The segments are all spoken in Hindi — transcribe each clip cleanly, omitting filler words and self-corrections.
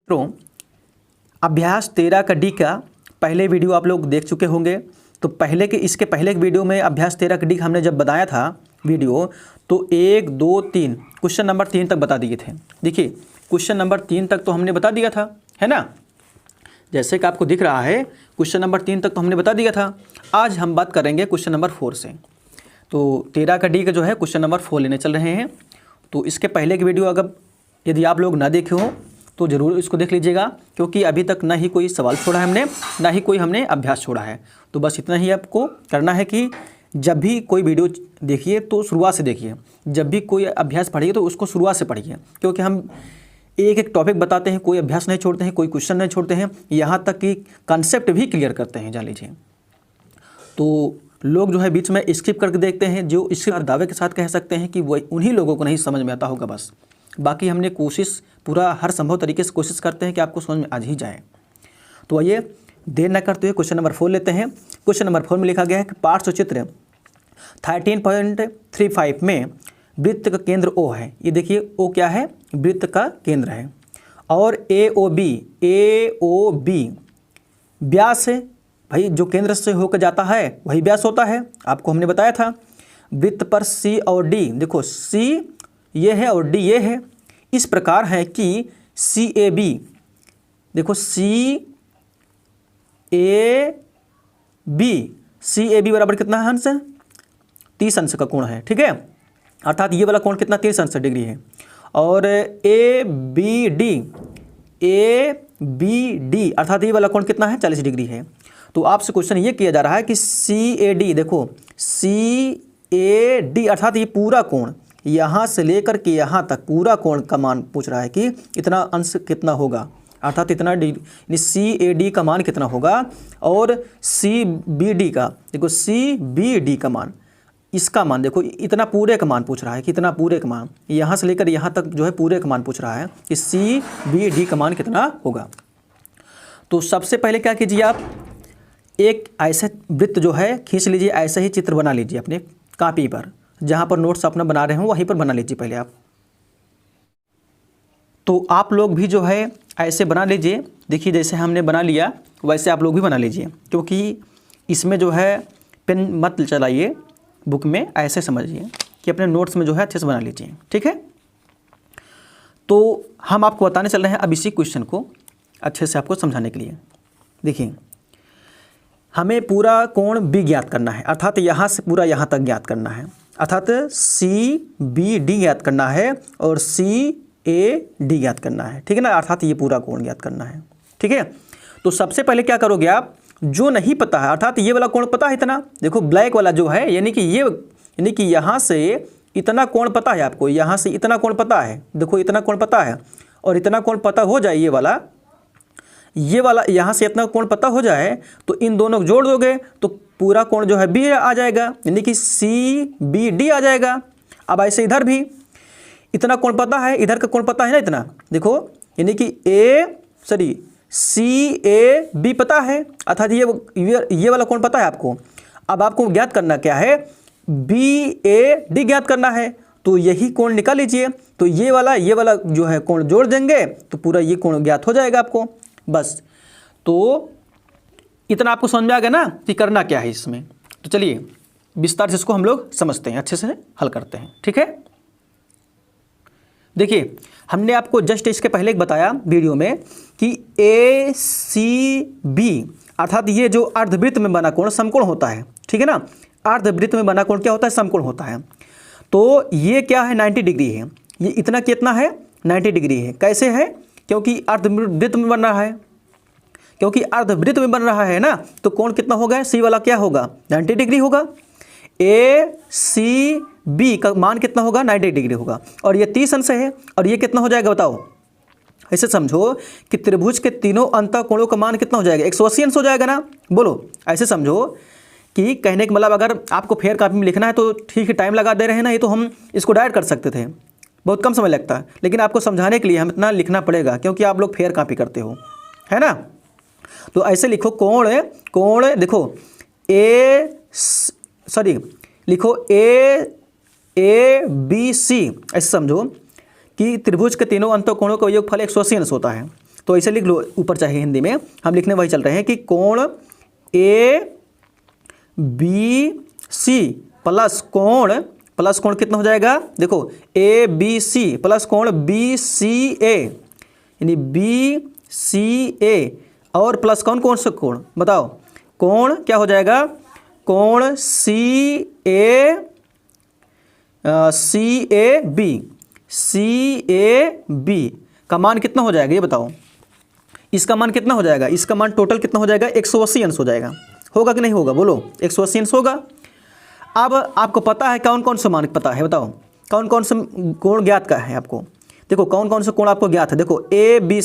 मित्रों, अभ्यास 13 का डी का पहले वीडियो आप लोग देख चुके होंगे। तो इसके पहले के वीडियो में अभ्यास 13 का डी हमने जब बताया था वीडियो, तो 1, 2, 3 क्वेश्चन नंबर 3 तक बता दिए थे। देखिए क्वेश्चन नंबर 3 तक तो हमने बता दिया था, है ना। जैसे कि आपको दिख रहा है क्वेश्चन नंबर 3 तक तो हमने बता दिया था। आज हम बात करेंगे क्वेश्चन नंबर 4 से। तो 13 का डी का जो है क्वेश्चन नंबर 4 लेने चल रहे हैं। तो इसके पहले की वीडियो अगर यदि आप लोग ना देखे हो तो ज़रूर इसको देख लीजिएगा, क्योंकि अभी तक ना ही कोई सवाल छोड़ा है हमने, ना ही कोई हमने अभ्यास छोड़ा है। तो बस इतना ही आपको करना है कि जब भी कोई वीडियो देखिए तो शुरुआत से देखिए, जब भी कोई अभ्यास पढ़िए तो उसको शुरुआत से पढ़िए, क्योंकि हम एक एक टॉपिक बताते हैं, कोई अभ्यास नहीं छोड़ते हैं, कोई क्वेश्चन नहीं छोड़ते हैं, यहाँ तक कि कंसेप्ट भी क्लियर करते हैं, जान लीजिए। तो लोग जो है बीच में स्किप करके देखते हैं, जो इसके दावे के साथ कह सकते हैं कि वो उन्हीं लोगों को नहीं समझ में आता होगा बस। बाकी हमने कोशिश पूरा हर संभव तरीके से कोशिश करते हैं कि आपको समझ में आ ही जाए। तो आइए देर न करते हुए क्वेश्चन नंबर 4 लेते हैं। क्वेश्चन नंबर 4 में लिखा गया है कि पार्श्वचित्र 13.35 में वृत्त का केंद्र O है। ये देखिए O क्या है, वृत्त का केंद्र है। और AOB व्यास है, भाई जो केंद्र से होकर जाता है वही व्यास होता है, आपको हमने बताया था। वृत्त पर C और D, देखो C ये है और D ये है। इस प्रकार है कि CAB, देखो CAB बराबर कितना है अंश, 30 अंश का कोण है, ठीक है। अर्थात ये वाला कोण कितना, 30 अंश डिग्री है। और ABD अर्थात ये वाला कोण कितना है, 40 डिग्री है। तो आपसे क्वेश्चन ये किया जा रहा है कि CAD, देखो CAD अर्थात ये पूरा कोण यहाँ से लेकर के यहाँ तक पूरा कोण का मान पूछ रहा है कि इतना अंश कितना होगा, अर्थात इतना डिग्री, CAD का मान कितना होगा। और CBD का, देखो CBD का मान, इसका मान देखो इतना पूरे का मान पूछ रहा है कि इतना पूरे का मान, यहाँ से लेकर यहाँ तक जो है पूरे का मान पूछ रहा है कि CBD का मान कितना होगा। तो सबसे पहले क्या कीजिए, आप एक ऐसे वृत्त जो है खींच लीजिए, ऐसा ही चित्र बना लीजिए अपने कॉपी पर, जहाँ पर नोट्स अपना बना रहे हो वहीं पर बना लीजिए पहले आप। तो आप लोग भी जो है ऐसे बना लीजिए। देखिए जैसे हमने बना लिया वैसे आप लोग भी बना लीजिए, क्योंकि इसमें जो है पेन मत चलाइए, बुक में ऐसे समझिए कि अपने नोट्स में जो है अच्छे से बना लीजिए, ठीक है। तो हम आपको बताने चल रहे हैं अब इसी क्वेश्चन को अच्छे से आपको समझाने के लिए। देखिए हमें पूरा कोण B ज्ञात करना है, अर्थात यहाँ से पूरा यहाँ तक ज्ञात करना है, अर्थात CBD ज्ञात करना है और CAD ज्ञात करना है, ठीक है ना। अर्थात ये पूरा कोण ज्ञात करना है, ठीक है। तो सबसे पहले क्या करोगे आप, जो नहीं पता है, अर्थात ये वाला कोण पता है इतना, देखो ब्लैक वाला जो है, यानी कि यहाँ से इतना कोण पता है आपको, यहाँ से इतना कोण पता है, देखो इतना कोण पता है, और इतना कोण पता हो जाए ये वाला यहाँ से इतना कोण पता हो जाए तो इन दोनों को जोड़ दोगे तो पूरा कोण जो है B आ जाएगा, यानी कि CBD आ जाएगा। अब ऐसे इधर भी इतना कोण पता है, इधर का कोण पता है ना इतना, देखो यानी कि CAB पता है, अर्थात ये वाला कोण पता है आपको। अब आपको ज्ञात करना क्या है, BAD ज्ञात करना है। तो यही कोण निकाल लीजिए, तो ये वाला जो है कोण जोड़ देंगे तो पूरा ये कोण ज्ञात हो जाएगा आपको, बस। तो इतना आपको समझ में आ गया ना कि करना क्या है इसमें। तो चलिए विस्तार से इसको हम लोग समझते हैं, अच्छे से हल करते हैं, ठीक है। देखिए हमने आपको जस्ट इसके पहले बताया वीडियो में कि ACB अर्थात ये जो अर्धवृत्त में बना कोण समकोण होता है, ठीक है ना। अर्धवृत्त में बना कोण क्या होता है, समकोण होता है। तो ये क्या है, 90 डिग्री है। ये इतना कितना है, 90 डिग्री है। कैसे है, क्योंकि अर्धवृत्त में बन रहा है, क्योंकि अर्धवृत्त में बन रहा है ना, तो कोण कितना होगा, C वाला क्या होगा, 90 डिग्री होगा। ACB का मान कितना होगा, 90 डिग्री होगा। और ये 30 अंश है, और ये कितना हो जाएगा बताओ। ऐसे समझो कि त्रिभुज के तीनों अंतःकोणों का मान कितना हो जाएगा, 180 अंश हो जाएगा ना। बोलो, ऐसे समझो कि कहने का मतलब अगर आपको फेयर कॉपी में लिखना है तो ठीक है, टाइम लगा दे रहे हैं ना, ये तो हम इसको डायरेक्ट कर सकते थे, बहुत कम समय लगता है, लेकिन आपको समझाने के लिए हम इतना लिखना पड़ेगा, क्योंकि आप लोग फेयर कॉपी करते हो, है ना। तो ऐसे लिखो कोण देखो लिखो ABC, ऐसे समझो कि त्रिभुज के तीनों अंतःकोणों का योगफल 180 अंश होता है। तो ऐसे लिख लो ऊपर, चाहे हिंदी में हम लिखने वही चल रहे हैं कि कोण ए बी सी प्लस कोण कितना हो जाएगा, देखो ए बी सी प्लस कोण बी सी ए, यानी बी सी ए और प्लस कौन सा कोण बताओ, कोण क्या हो जाएगा, कोण सी ए बी का मान कितना हो जाएगा ये बताओ, इसका मान कितना हो जाएगा, इसका मान टोटल कितना हो जाएगा 180 अंश हो जाएगा, होगा कि नहीं होगा बोलो, 180 अंश होगा। अब आपको पता है कौन कौन सा मान पता है बताओ, कौन कौन सा कोण ज्ञात का है आपको, देखो कौन कौन सा कोण आपको ज्ञात है, देखो ए बी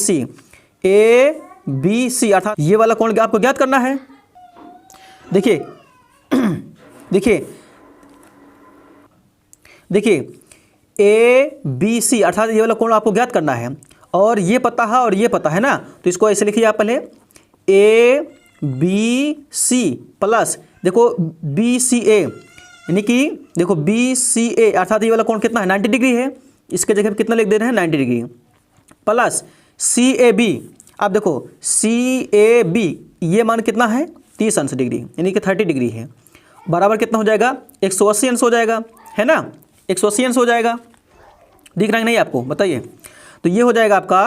सी अर्थात ये वाला कोण आपको ज्ञात करना है। देखिए ए बी सी अर्थात ये वाला कोण आपको ज्ञात करना है, और ये पता है और ये पता है ना, तो इसको ऐसे लिखिए आप पहले ए बी सी प्लस देखो बी सी ए, यानी कि देखो बी सी ए अर्थात ये वाला कोण कितना है 90 डिग्री है, इसके जगह पे कितना लिख दे रहे हैं 90 degree plus C A B. अब देखो सी ए बी ये मान कितना है 30 अंश डिग्री, यानी कि 30 डिग्री है, बराबर कितना हो जाएगा 180 अंश हो जाएगा, है ना 180 अंश हो जाएगा, दिख रहा है नहीं आपको बताइए। तो ये हो जाएगा आपका,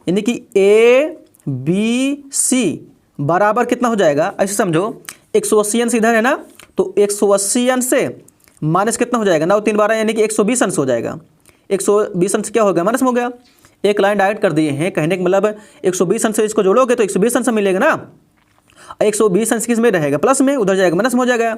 यानी कि ए बी सी बराबर कितना हो जाएगा, ऐसे समझो 180 अंश इधर है ना, तो 180 अंश से माइनस कितना हो जाएगा 9 3 12, यानी कि 120 अंश हो जाएगा। 120 अंश क्या हो गया माइनस में हो गया, एक लाइन डायरेक्ट कर दिए हैं, कहने का मतलब 120 अंश से इसको जोड़ोगे तो 120 अंश मिलेगा ना, 120 अंश किस में रहेगा प्लस में, उधर जाएगा माइनस में हो जाएगा।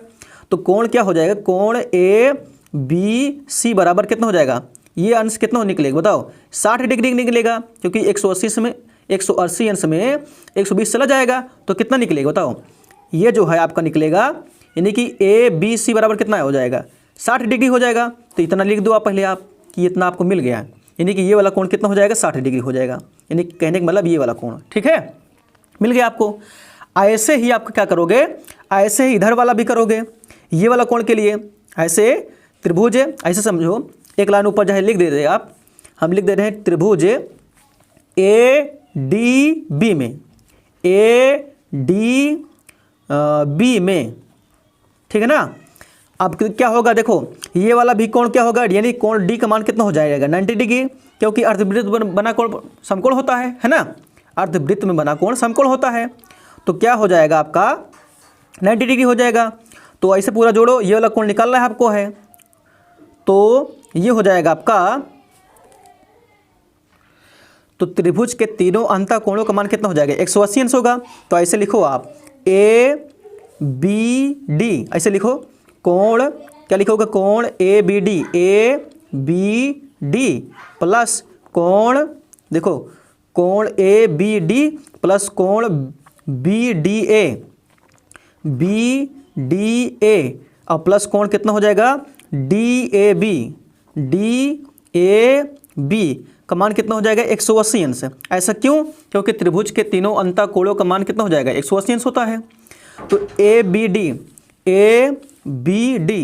तो कोण क्या हो जाएगा, कोण ए बी सी बराबर कितना हो जाएगा, ये अंश कितना निकलेगा बताओ 60 डिग्री निकलेगा, क्योंकि 180 अंश में 120 चला जाएगा तो कितना निकलेगा बताओ, ये जो है आपका निकलेगा, यानी कि ए बी सी बराबर कितना हो जाएगा 60 डिग्री हो जाएगा। तो इतना लिख दो आप पहले आप कि इतना आपको मिल गया, यानी कि ये वाला कोण कितना हो जाएगा 60 डिग्री हो जाएगा, यानी कहने का मतलब ये वाला कोण, ठीक है मिल गया आपको। ऐसे ही आप क्या करोगे, ऐसे ही इधर वाला भी करोगे, ये वाला कोण के लिए ऐसे त्रिभुज, ऐसे समझो एक लाइन ऊपर चाहे लिख दे रहे आप, हम लिख दे रहे हैं त्रिभुज ए डी बी में, ए डी बी में, ठीक है ना। अब क्या होगा देखो ये वाला भी कोण क्या होगा, यानी कोण डी का मान कितना हो जाएगा 90 डिग्री, क्योंकि अर्धवृत्त बना कोण समकोण होता है ना, अर्धवृत्त में बना कोण समकोण होता है, तो क्या हो जाएगा आपका 90 डिग्री हो जाएगा। तो ऐसे पूरा जोड़ो, ये वाला कोण निकालना है आपको है, तो ये हो जाएगा आपका, तो त्रिभुज के तीनों अंतः कोणों का मान कितना हो जाएगा 180 अंश होगा। तो ऐसे लिखो आप ए बी डी, ऐसे लिखो कोण क्या लिखोगे, कोण ए बी डी प्लस कोण, देखो कोण ए बी डी प्लस कोण बी डी ए और प्लस कोण कितना हो जाएगा डी ए बी का मान कितना हो जाएगा 180 अंश। ऐसा क्यों, क्योंकि त्रिभुज के तीनों अंतः कोणों का मान कितना हो जाएगा 180 अंश होता है। तो ए बी डी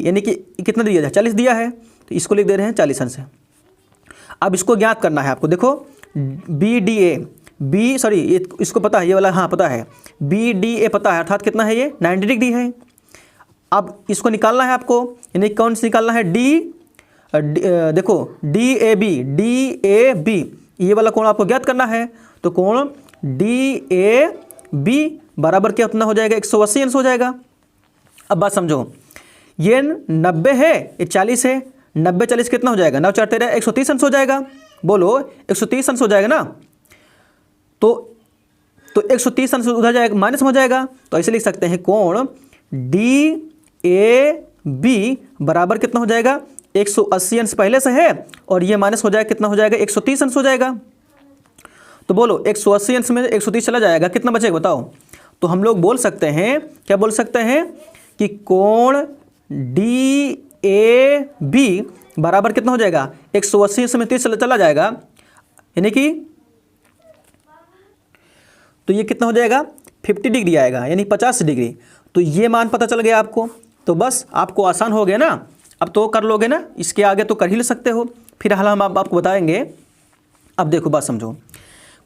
यानी कि कितना दिया है 40 दिया है, तो इसको लिख दे रहे हैं 40 अंश। अब इसको ज्ञात करना है आपको, देखो B D A B sorry इसको पता है, ये वाला हाँ पता है, बी डी ए पता है, अर्थात कितना है ये 90 डिग्री है। अब इसको निकालना है आपको, यानी कौन से निकालना है देखो डी ए बी ये वाला कोण आपको ज्ञात करना है। तो कोण डी ए बी बराबर क्या उतना हो जाएगा 180 अंश हो जाएगा। अब बात समझो, ये 90 है ये 40 है, 90 40 कितना हो जाएगा 9 4 13 130 अंश हो जाएगा। बोलो 130 अंश हो जाएगा ना, तो 130 अंश उधर जाएगा माइनस हो जाएगा। तो ऐसे लिख सकते हैं कोण डी ए बी बराबर कितना हो जाएगा 180 अंश पहले से है, और ये माइनस हो जाएगा कितना हो जाएगा 130 अंश हो जाएगा। तो बोलो 180 अंश में 130 चला जाएगा, कितना बचेगा बताओ। तो हम लोग बोल सकते हैं, क्या बोल सकते हैं कि कोण डी ए बी बराबर कितना हो जाएगा 180 अंश में 30 चला जाएगा, यानी कि तो ये कितना हो जाएगा 50 डिग्री आएगा, यानी 50 डिग्री। तो ये मान पता चल गया आपको, तो बस आपको आसान हो गया ना, अब तो कर लोगे ना, इसके आगे तो कर ही ले सकते हो। फिर हाल हम आपको बताएंगे। अब देखो बात समझो,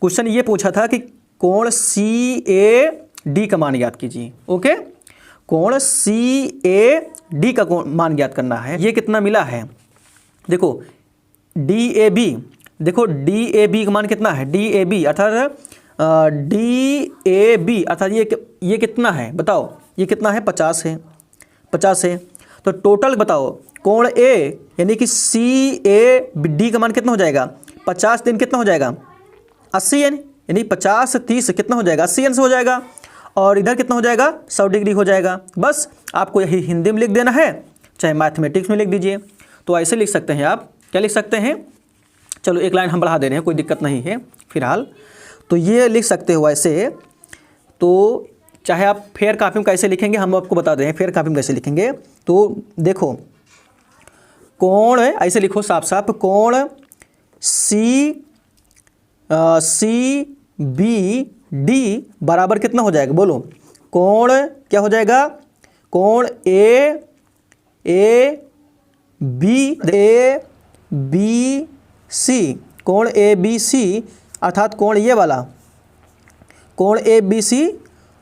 क्वेश्चन ये पूछा था कि कोण CAD का मान ज्ञात कीजिए। ओके, कोण CAD का मान ज्ञात करना है। ये कितना मिला है, देखो DAB, देखो DAB का मान कितना है, DAB अर्थात DAB अर्थात ये कितना है बताओ, ये कितना है 50 है, 50 है। तो टोटल बताओ कोण A यानी कि CAD का मान कितना हो जाएगा, 50 दिन कितना हो जाएगा 80 एन, यानी 50 30 कितना हो जाएगा 80 एन से हो जाएगा, और इधर कितना हो जाएगा 100 डिग्री हो जाएगा। बस आपको यही हिंदी में लिख देना है, चाहे मैथमेटिक्स में लिख दीजिए। तो ऐसे लिख सकते हैं आप, क्या लिख सकते हैं, चलो एक लाइन हम बढ़ा दे रहे हैं, कोई दिक्कत नहीं है फिलहाल। तो ये लिख सकते हो ऐसे, तो चाहे आप फेयर कॉपी में कैसे लिखेंगे हम आपको बता दे रहे हैं, फेयर कॉपी में कैसे लिखेंगे। तो देखो कोण ऐसे लिखो साफ साफ, कोण CBD बराबर कितना हो जाएगा बोलो, कोण क्या हो जाएगा, कोण ABC, कोण ABC अर्थात कोण ये वाला, कोण ABC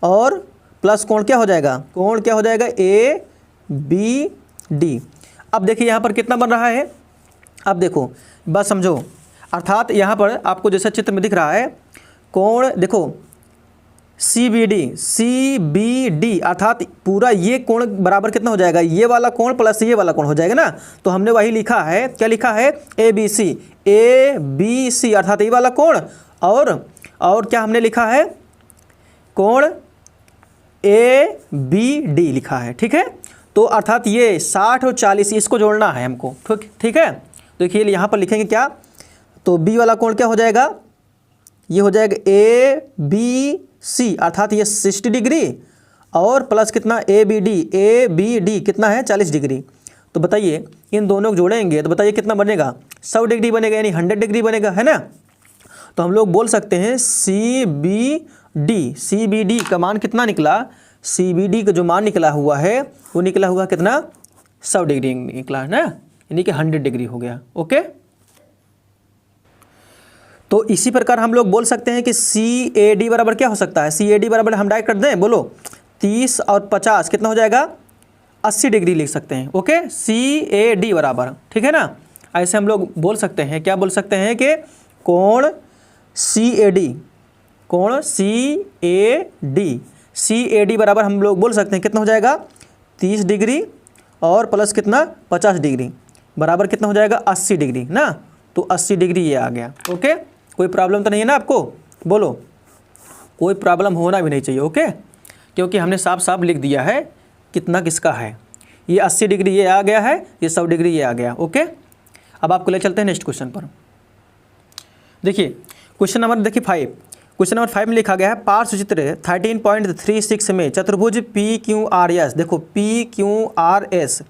और प्लस कोण क्या हो जाएगा, कोण क्या हो जाएगा ABD। अब देखिए यहाँ पर कितना बन रहा है, अब देखो बस समझो, अर्थात यहाँ पर आपको जैसा चित्र में दिख रहा है कोण देखो CBD अर्थात पूरा ये कोण बराबर कितना हो जाएगा, ये वाला कोण प्लस ये वाला कोण हो जाएगा ना। तो हमने वही लिखा है, क्या लिखा है ABC अर्थात ये वाला कोण, और क्या हमने लिखा है कोण ABD लिखा है, ठीक है। तो अर्थात ये 60 और 40 इसको जोड़ना है हमको, ठीक है। देखिए यहाँ पर लिखेंगे क्या, तो B वाला कोण क्या हो जाएगा, ये हो जाएगा ABC अर्थात ये 60 डिग्री और प्लस कितना ABD कितना है 40 डिग्री। तो बताइए इन दोनों को जोड़ेंगे तो बताइए कितना बनेगा, 100 डिग्री बनेगा, यानी 100 डिग्री बनेगा, है ना। तो हम लोग बोल सकते हैं CBD का मान कितना निकला, CBD का जो मान निकला हुआ है वो निकला हुआ कितना 100 डिग्री निकला है ना, यानी कि 100 डिग्री हो गया। ओके, तो इसी प्रकार हम लोग बोल सकते हैं कि CAD बराबर क्या हो सकता है, CAD बराबर हम डायरेक्ट कर दें, बोलो 30 और 50 कितना हो जाएगा 80 डिग्री लिख सकते हैं। ओके, CAD बराबर, ठीक है ना। ऐसे हम लोग बोल सकते हैं, क्या बोल सकते हैं कि कोण CAD बराबर हम लोग बोल सकते हैं कितना हो जाएगा 30 डिग्री और प्लस कितना 50 डिग्री बराबर कितना हो जाएगा 80 डिग्री ना। तो 80 डिग्री ये आ गया। ओके, कोई प्रॉब्लम तो नहीं है ना आपको, बोलो, कोई प्रॉब्लम होना भी नहीं चाहिए। ओके, क्योंकि हमने साफ साफ लिख दिया है कितना किसका है, ये 80 डिग्री ये आ गया है, ये 100 डिग्री ये आ गया। ओके, अब आपको ले चलते हैं नेक्स्ट क्वेश्चन पर। देखिए क्वेश्चन नंबर 5, क्वेश्चन नंबर 5 में लिखा गया है पार्श्वचित्र 13.36 में चतुर्भुज PQRS, देखो PQRS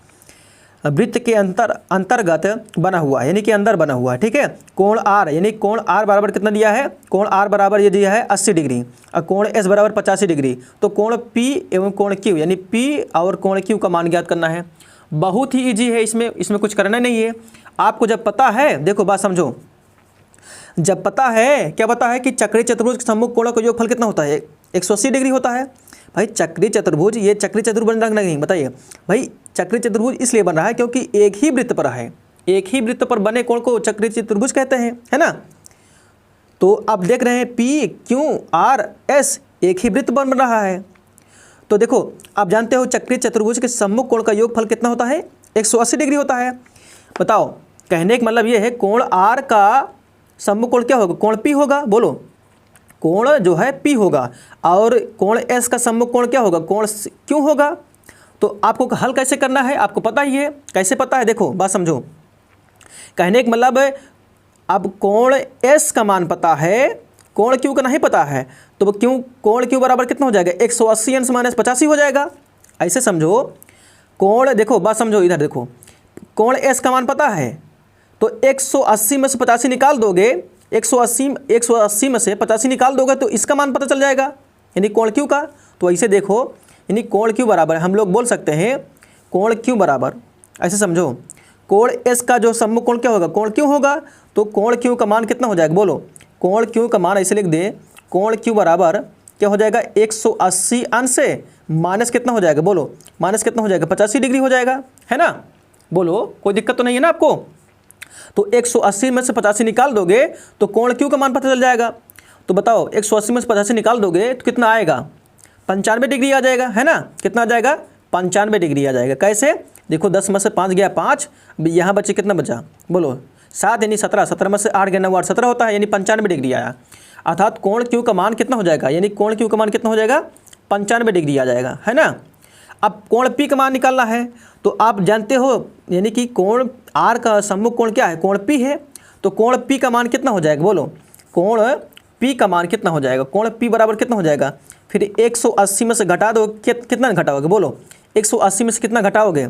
वृत्त के अंतर्गत बना हुआ है, यानी कि अंदर बना हुआ है, ठीक है। कोण R यानी कोण R बराबर कितना दिया है, कोण R बराबर ये दिया है 80 डिग्री और कोण S बराबर 85 डिग्री। तो कोण P एवं कोण Q यानी P और कोण Q का मान ज्ञात करना है। बहुत ही इजी है, इसमें कुछ करना नहीं है। आपको जब पता है, देखो बात समझो, जब पता है, क्या पता है कि चक्रीय चतुर्भुज के सम्मुख कोणों का योगफल कितना होता है 180 डिग्री होता है। भाई चक्रीय चतुर्भुज, ये चक्रीय चतुर्भुज बन रहा नहीं, बताइए भाई चक्रीय चतुर्भुज इसलिए बन रहा है क्योंकि एक ही वृत्त पर है, एक ही वृत्त पर बने कोण को चक्रीय चतुर्भुज कहते हैं, है ना। तो आप देख रहे हैं PQRS एक ही वृत्त बन रहा है। तो देखो आप जानते हो चक्रीय चतुर्भुज के सम्मुख कोण का योगफल कितना होता है 180 डिग्री होता है। बताओ, कहने का मतलब ये है कोण R का सम्मुख कोण क्या होगा, कोण P होगा, बोलो, कोण जो है P होगा, और कोण S का सम्मुख कोण क्या होगा, कोण Q होगा। तो आपको हल कैसे करना है आपको पता ही है, कैसे पता है, देखो बात समझो, कहने का मतलब अब कोण S का मान पता है, कोण Q का नहीं पता है, तो कोण Q बराबर कितना हो जाएगा 180 अंश माइनस 85 हो जाएगा। ऐसे समझो, कोण देखो बात समझो, इधर देखो, कोण S का मान पता है तो 180 में से 85 निकाल दोगे, 180 में से 85 निकाल दोगे तो इसका मान पता चल जाएगा, यानी कोण Q का। तो ऐसे देखो, यानी कोण Q बराबर हम लोग बोल सकते हैं कोण Q बराबर, ऐसे समझो, कोण S का जो सम्मुख कोण क्या होगा, कोण Q होगा। तो कोण Q का मान कितना हो जाएगा, बोलो, कोण क्यू का मान ऐसे लिख दे, कोण क्यू बराबर क्या हो जाएगा 180 अंश से माइनस कितना हो जाएगा, बोलो माइनस कितना हो जाएगा 85 डिग्री हो जाएगा, है ना। बोलो कोई दिक्कत तो नहीं है ना आपको। तो 180 में से 85 निकाल दोगे तो कोण क्यू का मान पता चल जाएगा। तो बताओ 180 में से 85 निकाल दोगे तो कितना आएगा, 95 डिग्री आ जाएगा, है ना। कितना आ जाएगा, 95 डिग्री आ जाएगा। कैसे, देखो 10 में से 5 गया 5, यहाँ बचे कितना बचा, बोलो 7 यानी 17, 17 में से 8 गया 9 8 17 होता है, यानी 95 डिग्री आया। अर्थात कोण क्यू का मान कितना हो जाएगा, यानी कोण क्यू का मान कितना हो जाएगा 95 डिग्री आ जाएगा, है ना। अब कोण पी का मान निकालना है, तो आप जानते हो यानी कि कोण आर का सम्मुख कोण क्या है, कोण पी है। तो कोण पी का मान कितना हो जाएगा, बोलो कोण पी का मान कितना हो जाएगा, कोण पी बराबर कितना हो जाएगा। फिर 180 में से घटा दो, कितना घटाओगे, बोलो 180 में से कितना घटाओगे,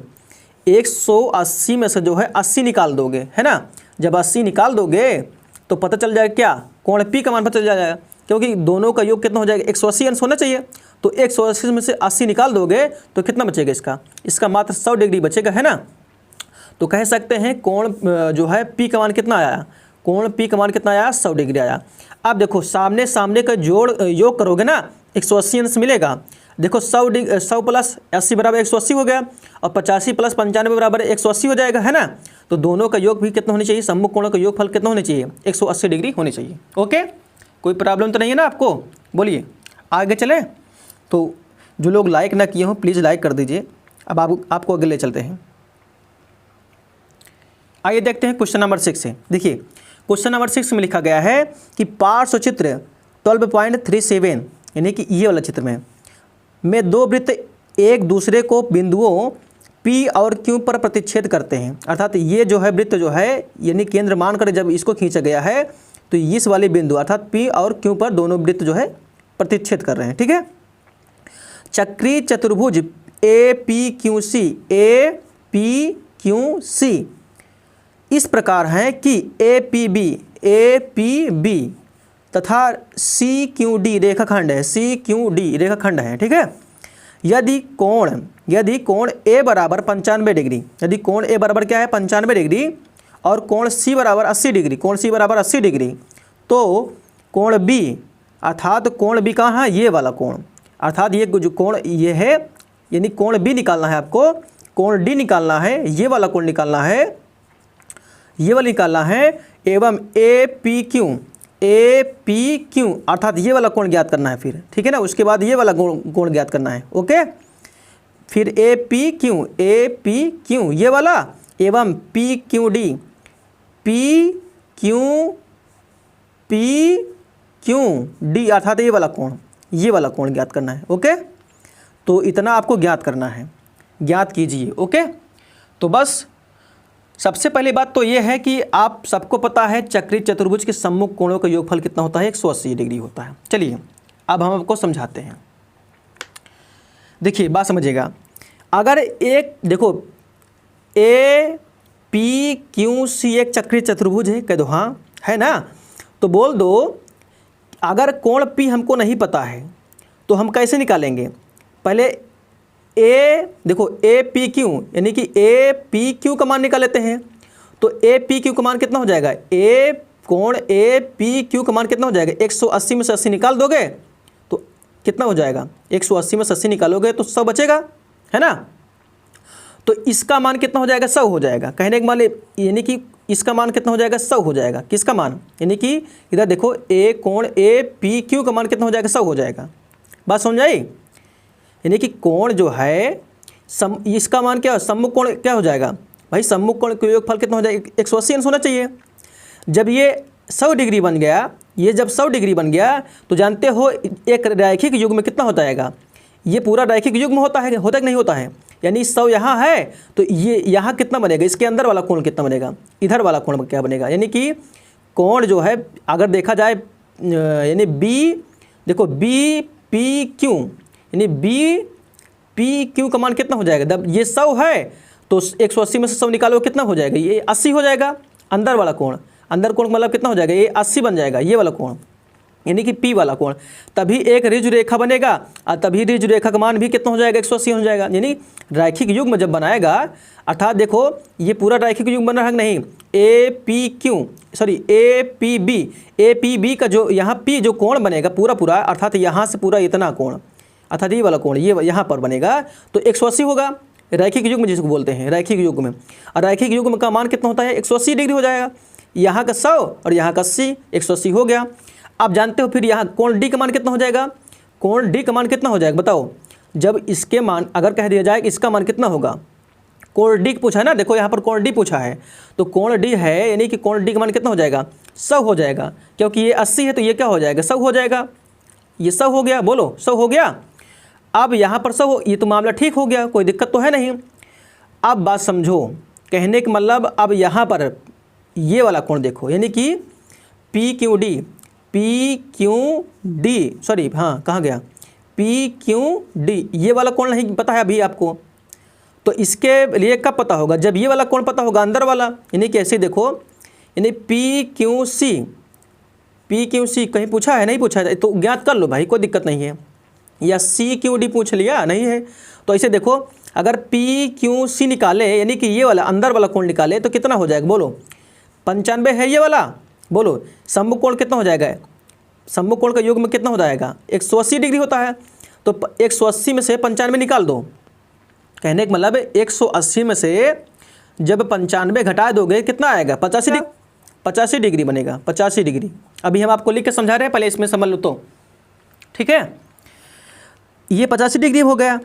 180 में से जो है 80 निकाल दोगे, है ना। जब 80 निकाल दोगे तो पता चल जाएगा क्या, कोण पी का मान पता चल जाएगा, क्योंकि दोनों का योग कितना हो जाएगा 180 अंश होना चाहिए। तो 180 में से 80 निकाल दोगे तो कितना बचेगा, इसका मात्र 100 डिग्री बचेगा, है ना। तो कह सकते हैं कोण जो है पी का मान कितना आया, कोण पी का मान कितना आया 100 डिग्री आया। अब देखो सामने सामने का जोड़ योग करोगे ना 180 अंश मिलेगा। देखो 100 प्लस 80 बराबर 180 हो गया, और 85 प्लस 95 बराबर 180 हो जाएगा, है ना। तो दोनों का योग भी कितना होना चाहिए, सम्मुख कोणों का योगफल कितना होना चाहिए 180 डिग्री होनी चाहिए। ओके, कोई प्रॉब्लम तो नहीं है ना आपको, बोलिए आगे चले। तो जो लोग लाइक ना किए हों प्लीज़ लाइक कर दीजिए। अब आपको आगे ले चलते हैं। आइए देखते हैं क्वेश्चन नंबर 6 से। देखिए क्वेश्चन नंबर 6 में लिखा गया है कि पार्श्व चित्र 12.37 यानी कि ये वाला चित्र में दो वृत्त एक दूसरे को बिंदुओं P और Q पर प्रतिच्छेद करते हैं। अर्थात ये जो है वृत्त जो है यानी केंद्र मानकर जब इसको खींचा गया है तो इस वाले बिंदु अर्थात P और Q पर दोनों वृत्त जो है प्रतिच्छेद कर रहे हैं, ठीक है। चक्रीय चतुर्भुज APQC इस प्रकार है कि APB तथा CQD रेखाखंड है, CQD रेखाखंड है, ठीक है। यदि कोण A बराबर 95 डिग्री, यदि कोण A बराबर क्या है 95 डिग्री और कोण C बराबर 80 डिग्री, कोण C बराबर 80 डिग्री, तो कोण B अर्थात कोण B कहाँ है, ये वाला कोण, अर्थात ये जो कोण ये है यानी कोण B निकालना है आपको, कोण D निकालना है, ये वाला कोण निकालना है, ये वाला निकालना है, एवं APQ अर्थात ये वाला कोण ज्ञात करना है फिर, ठीक है ना। उसके बाद ये वाला कोण ज्ञात करना है, ओके। फिर APQ ये वाला एवं PQD अर्थात ये वाला कोण ज्ञात करना है, ओके। तो इतना आपको ज्ञात करना है, ज्ञात कीजिए, ओके। तो बस सबसे पहली बात तो ये है कि आप सबको पता है चक्रीय चतुर्भुज के सम्मुख कोणों का योगफल कितना होता है 180 डिग्री होता है। चलिए अब हम आपको समझाते हैं। देखिए बात समझिएगा, अगर एक देखो APQC एक चक्रीय चतुर्भुज है, कह दो हाँ, है ना। तो बोल दो अगर कोण P हमको नहीं पता है तो हम कैसे निकालेंगे, पहले देखो APQ यानी कि APQ का मान निकाल लेते हैं। तो APQ का मान कितना हो जाएगा, कोण APQ का मान कितना हो जाएगा 180 में से 80 निकाल दोगे तो कितना हो जाएगा, 180 में से 80 निकालोगे तो 100 बचेगा, है ना। तो इसका मान कितना हो जाएगा 100 हो जाएगा, कहने के मान यानी कि इसका मान कितना हो जाएगा 100 हो जाएगा। किसका मान, यानी कि इधर देखो कोण APQ का मान कितना हो जाएगा 100 हो जाएगा। बात समझ आई, यानी कि कोण जो है इसका मान क्या, सम्मुख कोण क्या हो जाएगा भाई, सम्मुख कोण का योगफल कितना हो जाएगा 180 अंश होना चाहिए। जब ये 100 डिग्री बन गया, ये जब 100 डिग्री बन गया तो जानते हो एक रैखिक युग्म में कितना होता है, ये पूरा रैखिक युग्म होता है कि नहीं होता है। यानी 100 यहाँ है तो ये यहाँ कितना बनेगा, इसके अंदर वाला कोण कितना बनेगा, इधर वाला कोण क्या बनेगा। यानी कि कोण जो है अगर देखा जाए यानी देखो BPQ यानी BPQ का मान कितना हो जाएगा, जब ये 100 है तो 180 में से 100 निकालो कितना हो जाएगा, ये 80 हो जाएगा। अंदर वाला कोण, अंदर कोण मतलब कितना हो जाएगा, ये 80 बन जाएगा, ये वाला कोण यानी कि P वाला कोण, तभी एक ऋजु रेखा बनेगा और तभी ऋजु रेखा का मान भी कितना हो जाएगा 180 हो जाएगा। यानी रैखिक युग्म जब बनाएगा, अर्थात देखो ये पूरा रैखिक युग्म बना है नहीं, ए पी बी का जो यहाँ P जो कोण बनेगा पूरा पूरा, अर्थात यहाँ से पूरा इतना कोण, अर्थात ये वाला कोण ये यहाँ पर बनेगा तो 180 होगा। रैखिक युग्म जिसको बोलते हैं रैखिक युग्म, और रैखिक युग्म का मान कितना होता है 180 डिग्री हो जाएगा। यहाँ का 100 और यहाँ का 80, 180 हो गया। आप जानते हो फिर यहाँ कोण डी का मान कितना हो जाएगा, कोण डी का मान कितना हो जाएगा बताओ, जब इसके मान अगर कह दिया जाए इसका मान कितना होगा, कोण डी पूछा है ना, देखो यहाँ पर कोण डी पूछा है तो कोण डी है, यानी कि कोण डी का मान कितना हो जाएगा 100 हो जाएगा, क्योंकि ये 80 है तो ये क्या हो जाएगा 100 हो जाएगा, ये 100 हो गया, बोलो 100 हो गया। अब यहाँ पर 100 हो, ये तो मामला ठीक हो गया, कोई दिक्कत तो है नहीं। अब बात समझो, कहने का मतलब अब यहाँ पर ये वाला कोण देखो, यानी कि पी क्यू डी सॉरी हाँ कहाँ गया पी क्यू डी, ये वाला कोण नहीं पता है अभी आपको, तो इसके लिए कब पता होगा, जब ये वाला कोण पता होगा अंदर वाला, यानी कि ऐसे देखो, यानी पी क्यू सी कहीं पूछा है नहीं पूछा है तो ज्ञात कर लो भाई, कोई दिक्कत नहीं है, या सी क्यू डी पूछ लिया नहीं है तो ऐसे देखो, अगर पी क्यू सी निकाले यानी कि ये वाला अंदर वाला कोण निकाले तो कितना हो जाएगा बोलो, 95 है ये वाला, बोलो सम्मुख कोण कितना हो जाएगा, सम्मुख कोण का युग्म में कितना हो जाएगा 180 डिग्री होता है, तो 180 में से 95 निकाल दो। कहने का मतलब 180 में से जब 95 घटा दोगे कितना आएगा 85 डिग्री बनेगा, 85 डिग्री। अभी हम आपको लिख के समझा रहे हैं, पहले इसमें समझ लो तो ठीक है। ये 85 डिग्री हो गया।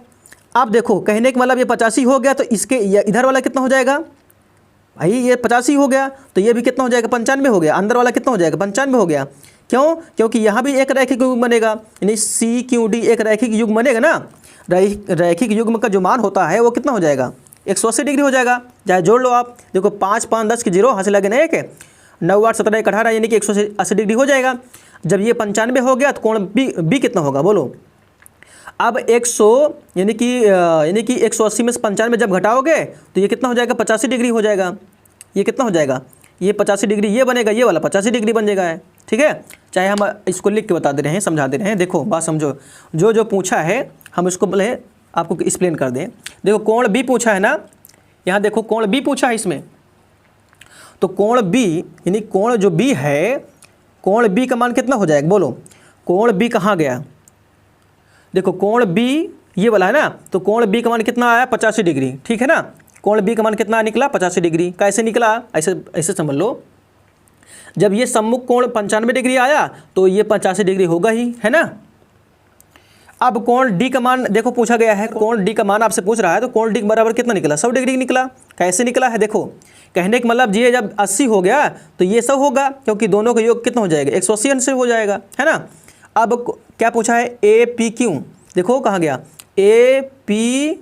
अब देखो कहने का मतलब ये 85 हो गया तो इसके इधर वाला कितना हो जाएगा भाई, ये 85 हो गया तो ये भी कितना हो जाएगा 95 हो गया, अंदर वाला कितना हो जाएगा 95 हो गया। क्यों, क्योंकि यहाँ भी एक रैखिक युग्म बनेगा, यानी सी क्यू डी एक रैखिक युग्म बनेगा ना, रैखिक युग्म का जो मान होता है वो कितना हो जाएगा 180 डिग्री हो जाएगा। चाहे जोड़ लो आप, देखो 5 5 10 की 0 हाथ लगे ना, एक 9 8 17 1 18 यानी कि 180 डिग्री हो जाएगा। जब ये 95 हो गया तो कोण बी कितना होगा बोलो, अब 100 यानी कि 180 में से 95 जब घटाओगे तो ये कितना हो जाएगा 85 डिग्री हो जाएगा। ये कितना हो जाएगा, ये 85 डिग्री ये बनेगा, ये वाला 85 डिग्री बन जाएगा है, ठीक है। चाहे हम इसको लिख के बता दे रहे हैं, समझा दे रहे हैं, देखो बात समझो, जो पूछा है हम इसको पहले आपको एक्सप्लेन कर दें। देखो कोण बी पूछा है ना, यहाँ देखो कोण बी पूछा है इसमें, तो कोण बी यानी कोण जो बी है, कोण बी का मान कितना हो जाएगा बोलो, कोण बी कहाँ गया, देखो कोण बी ये वाला है ना, तो कोण बी का मान कितना आया 85 डिग्री, ठीक है ना। कोण बी का मान कितना निकला 85 डिग्री। कैसे निकला, ऐसे समझ लो, जब ये सम्मुख कोण 95 डिग्री आया तो ये 85 डिग्री होगा ही, है ना। अब कोण डी का मान देखो पूछा गया है, कोण डी का मान आपसे पूछ रहा है, तो कोण डी बराबर कितना निकला 100 डिग्री निकला। कैसे निकला है देखो, कहने का मतलब ये जब 80 हो गया तो ये 100 होगा, क्योंकि दोनों का योग कितना हो जाएगा 180 से हो जाएगा, है ना। अब क्या पूछा है ए पी क्यू, देखो कहाँ गया ए पी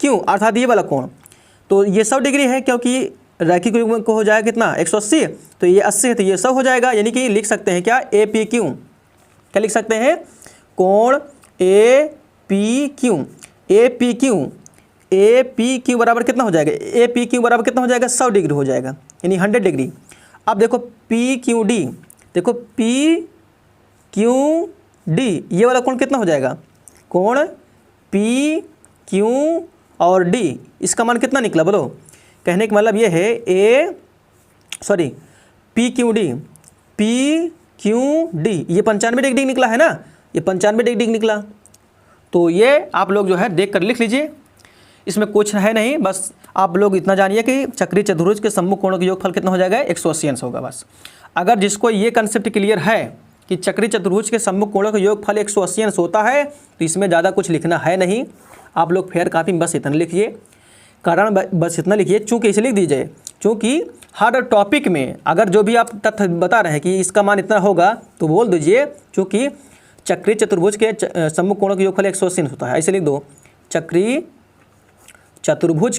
क्यू, अर्थात ये वाला कोण, तो ये 100 डिग्री है, क्योंकि रैखिक युग्म को हो जाएगा कितना 180, तो ये 80 है तो ये 100 हो जाएगा। यानी कि लिख सकते हैं क्या ए पी क्यू, क्या लिख सकते हैं कोण ए पी क्यू बराबर कितना हो जाएगा, ए पी क्यू बराबर कितना हो जाएगा 100 डिग्री हो जाएगा, यानी 100 डिग्री। अब देखो पी क्यू डी, देखो पी क्यू डी ये वाला कोण कितना हो जाएगा, कोण पी क्यू और डी इसका मान कितना निकला बोलो। कहने का मतलब ये है पी क्यू डी ये 95 डिग्री निकला है ना, ये 95 डिग्री निकला। तो ये आप लोग जो है देख कर लिख लीजिए, इसमें कुछ है नहीं, बस आप लोग इतना जानिए कि चक्रीय चतुर्भुज के सम्मुख कोणों का योगफल कितना हो जाएगा 180 अंश होगा बस। अगर जिसको ये कंसेप्ट क्लियर है कि चक्रीय चतुर्भुज के सम्मुख कोणों का योगफल 180 अंश होता है तो इसमें ज़्यादा कुछ लिखना है नहीं। आप लोग फेयर कॉपी में बस इतना लिखिए, कारण बस इतना लिखिए, चूँकि इसलिए लिख दीजिए चूँकि हर टॉपिक में अगर जो भी आप तथ्य बता रहे हैं कि इसका मान इतना होगा तो बोल दीजिए, चूँकि चक्रीय चतुर्भुज के सम्मुख कोणों का योगफल 180 अंश होता है, ऐसे लिख दो चक्रीय चतुर्भुज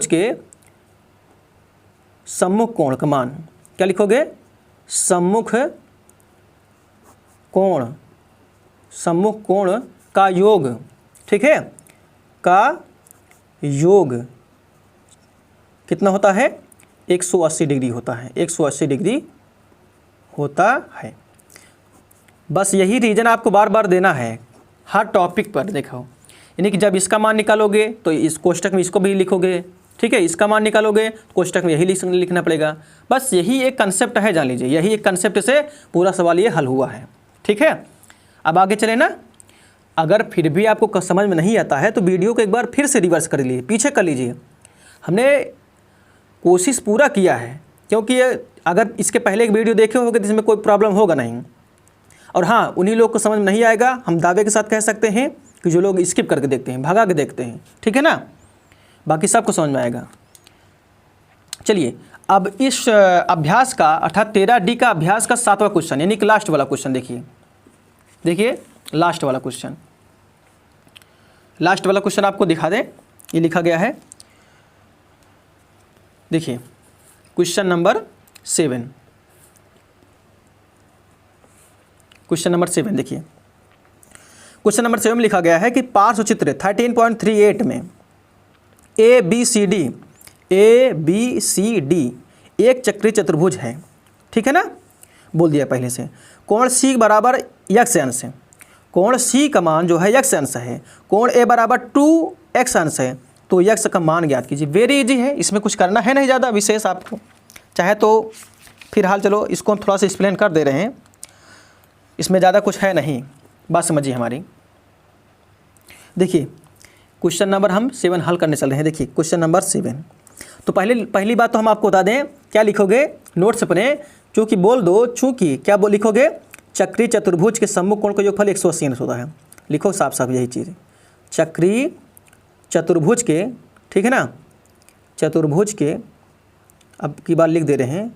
के सम्मुख कोण का मान, क्या लिखोगे सम्मुख कोण का योग, ठीक है, का योग कितना होता है 180 डिग्री होता है, 180 डिग्री होता है। बस यही रीज़न आपको बार बार देना है हर टॉपिक पर। देखो यानी कि जब इसका मान निकालोगे तो इस कोष्टक में इसको भी लिखोगे, ठीक है, इसका मान निकालोगे तो कोष्टक में यही लिखना पड़ेगा। बस यही एक कंसेप्ट है, जान लीजिए, यही एक कंसेप्ट से पूरा सवाल ये हल हुआ है, ठीक है। अब आगे चले ना। अगर फिर भी आपको समझ में नहीं आता है तो वीडियो को एक बार फिर से रिवर्स कर लीजिए, पीछे कर लीजिए। हमने कोशिश पूरा किया है, क्योंकि अगर इसके पहले एक वीडियो देखे होगे तो इसमें कोई प्रॉब्लम होगा नहीं। और हाँ, उन्हीं लोग को समझ में नहीं आएगा, हम दावे के साथ कह सकते हैं कि जो लोग स्किप करके देखते हैं, भगा के देखते हैं, ठीक है ना। बाकी सबको समझ में आएगा। चलिए अब इस अभ्यास का अर्थात 13D का अभ्यास का 7वां क्वेश्चन यानी कि लास्ट वाला क्वेश्चन देखिए लास्ट वाला क्वेश्चन आपको दिखा दें। ये लिखा गया है, देखिए क्वेश्चन नंबर 7। देखिए क्वेश्चन नंबर 7 में लिखा गया है कि पार्श्व चित्र 13.38 में ए बी सी डी एक चक्रीय चतुर्भुज है, ठीक है ना, बोल दिया पहले से। कोण सी बराबर x अंश है, कोण सी का मान जो है x अंश है, कोण ए बराबर 2x अंश है, तो x का मान ज्ञात कीजिए। वेरी इजी है, इसमें कुछ करना है नहीं ज़्यादा विशेष आपको। चाहे तो फिलहाल चलो इसको हम थोड़ा सा एक्सप्लेन कर दे रहे हैं, इसमें ज़्यादा कुछ है नहीं, बात समझिए हमारी। देखिए क्वेश्चन नंबर हम 7 हल करने चल रहे हैं। देखिए क्वेश्चन नंबर 7। तो पहली बात तो हम आपको बता दें, क्या लिखोगे नोट्स अपने, चूँकि बोल दो, चूँकि क्या लिखोगे, चक्रीय चतुर्भुज के सम्मुख कोण का योगफल 180 अंश होता है। लिखो साफ साफ यही चीज़, चक्रीय चतुर्भुज के, ठीक है ना, चतुर्भुज के, अब की बार लिख दे रहे हैं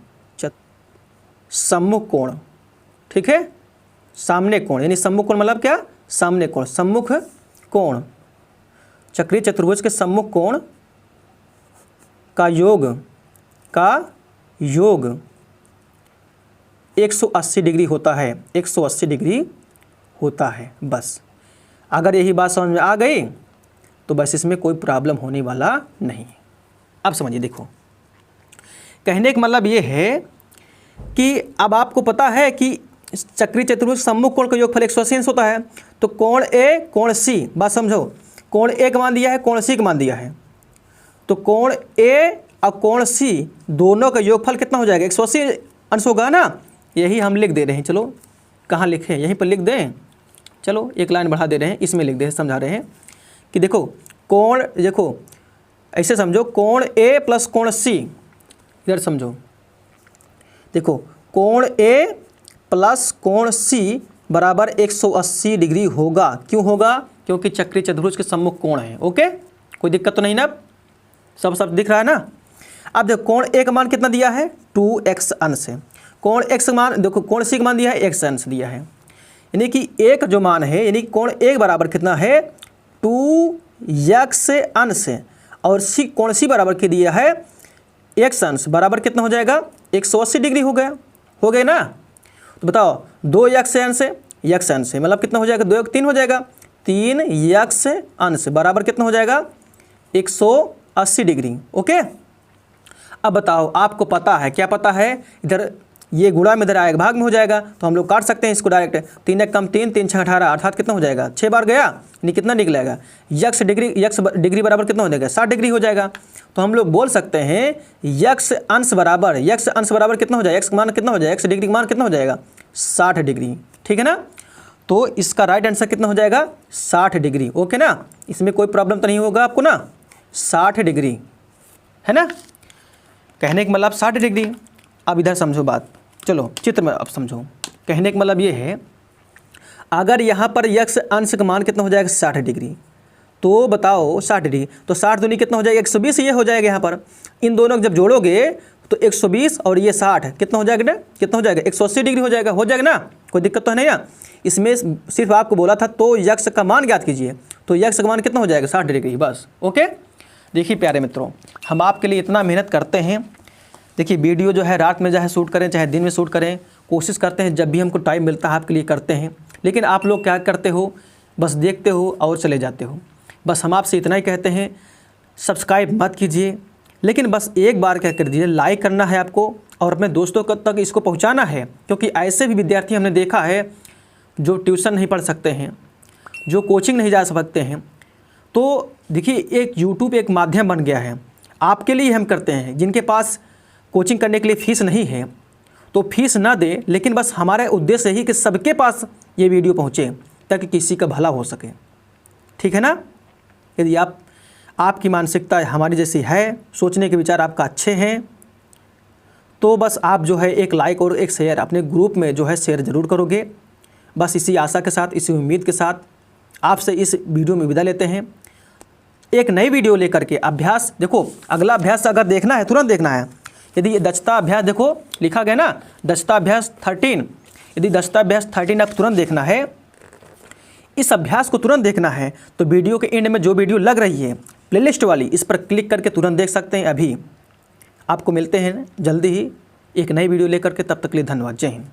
सम्मुख कोण, ठीक है, सामने कोण, यानी सम्मुख कोण मतलब क्या, सामने कोण, सम्मुख कोण, चक्रीय चतुर्भुज के सम्मुख कोण का योग 180 डिग्री होता है, 180 डिग्री होता है। बस अगर यही बात समझ में आ गई तो बस इसमें कोई प्रॉब्लम होने वाला नहीं। अब समझिए, देखो कहने का मतलब ये है कि अब आपको पता है कि चक्रीय चतुर्भुज सम्मुख कोण का योगफल 180 अंश होता है, तो कोण ए कोण सी, बात समझो, कोण ए का मान दिया है, कोण सी का मान दिया है, तो कोण ए और कोण सी दोनों का योगफल कितना हो जाएगा, 180 अंश होगा ना। यही हम लिख दे रहे हैं, चलो कहाँ लिखें, यहीं पर लिख दें, चलो एक लाइन बढ़ा दे रहे हैं, इसमें लिख दे, समझा रहे हैं कि देखो कोण, देखो ऐसे समझो, कोण ए प्लस कोण सी, इधर समझो, देखो कोण ए प्लस कोण सी बराबर 180 डिग्री होगा। क्यों होगा, क्योंकि चक्रीय चतुर्भुज के सम्मुख कोण है। ओके, कोई दिक्कत तो नहीं ना, सब दिख रहा है ना। अब देखो कोण ए का मान कितना दिया है, 2x अंश है, कोण x का मान, देखो कोण सी का मान दिया है, x अंश दिया है, यानी कि ए का जो मान है, यानी कोण ए बराबर कितना है, 2x अंश, और सी कोण सी बराबर के दिया है x अंश, बराबर कितना हो जाएगा, 180 डिग्री हो गए ना। तो बताओ 2x अंश है, x अंश है, मतलब कितना हो जाएगा, 2 3 हो जाएगा, 3x अंश बराबर कितना हो जाएगा, 180 डिग्री। ओके, अब बताओ आपको पता है, क्या पता है, इधर ये गुणा में इधर आएगा, भाग में हो जाएगा, तो हम लोग काट सकते हैं इसको डायरेक्ट। 3 एक कम 3, 3 6 18, अर्थात कितना हो जाएगा, 6 बार गया, यानी कितना निकलेगा, x डिग्री बराबर कितना हो जाएगा, 60 डिग्री हो जाएगा। तो हम लोग बोल सकते हैं x अंश बराबर कितना हो जाएगा, x का मान कितना हो जाएगा, x डिग्री का मान कितना हो जाएगा, 60 डिग्री, ठीक है ना। तो इसका राइट आंसर कितना हो जाएगा, 60 डिग्री। ओके ना, इसमें कोई प्रॉब्लम तो नहीं होगा आपको ना, 60 डिग्री है ना, कहने का मतलब 60 डिग्री। अब इधर समझो बात, चलो चित्र में अब समझो। कहने का मतलब ये है, अगर यहाँ पर x अंश का मान कितना हो जाएगा, 60 डिग्री, तो बताओ 60 डिग्री, तो 60 दूनी कितना हो जाएगा, 120 ये हो जाएगा। यहाँ पर इन दोनों को जब जोड़ोगे तो 120 और ये 60 कितना हो जाएगा, कितना हो जाएगा, 180 डिग्री हो जाएगा ना, कोई दिक्कत तो है नहीं ना। इसमें सिर्फ आपको बोला था तो x का मान ज्ञात कीजिए, तो x का मान कितना हो जाएगा, 60 डिग्री, बस। ओके, देखिए प्यारे मित्रों, हम आपके लिए इतना मेहनत करते हैं। देखिए वीडियो जो है रात में चाहे शूट करें चाहे दिन में शूट करें, कोशिश करते हैं जब भी हमको टाइम मिलता है आपके लिए करते हैं, लेकिन आप लोग क्या करते हो, बस देखते हो और चले जाते हो। बस हम आपसे इतना ही कहते हैं, सब्सक्राइब मत कीजिए, लेकिन बस एक बार क्या कर दीजिए, लाइक करना है आपको और अपने दोस्तों तक इसको पहुंचाना है, क्योंकि ऐसे भी विद्यार्थी हमने देखा है जो ट्यूशन नहीं पढ़ सकते हैं, जो कोचिंग नहीं जा सकते हैं। तो देखिए, एक यूट्यूब एक माध्यम बन गया है, आपके लिए हम करते हैं। जिनके पास कोचिंग करने के लिए फ़ीस नहीं है तो फीस ना दे, लेकिन बस हमारा उद्देश्य ही कि सबके पास ये वीडियो पहुँचे ताकि किसी का भला हो सके, ठीक है ना। यदि आपकी मानसिकता हमारी जैसी है, सोचने के विचार आपका अच्छे हैं, तो बस आप जो है एक लाइक और एक शेयर अपने ग्रुप में जो है शेयर ज़रूर करोगे। बस इसी आशा के साथ, इसी उम्मीद के साथ आपसे इस वीडियो में विदा लेते हैं। एक नई वीडियो लेकर के अभ्यास, देखो अगला अभ्यास अगर देखना है तुरंत देखना है। यदि ये दक्षता अभ्यास, देखो लिखा गया ना दक्षता अभ्यास 13, यदि दक्षता अभ्यास 13 आपको तुरंत देखना है, इस अभ्यास को तुरंत देखना है, तो वीडियो के एंड में जो वीडियो लग रही है प्लेलिस्ट वाली, इस पर क्लिक करके तुरंत देख सकते हैं। अभी आपको मिलते हैं जल्दी ही एक नई वीडियो लेकर के, तब तक के लिए धन्यवाद। जय हिंद।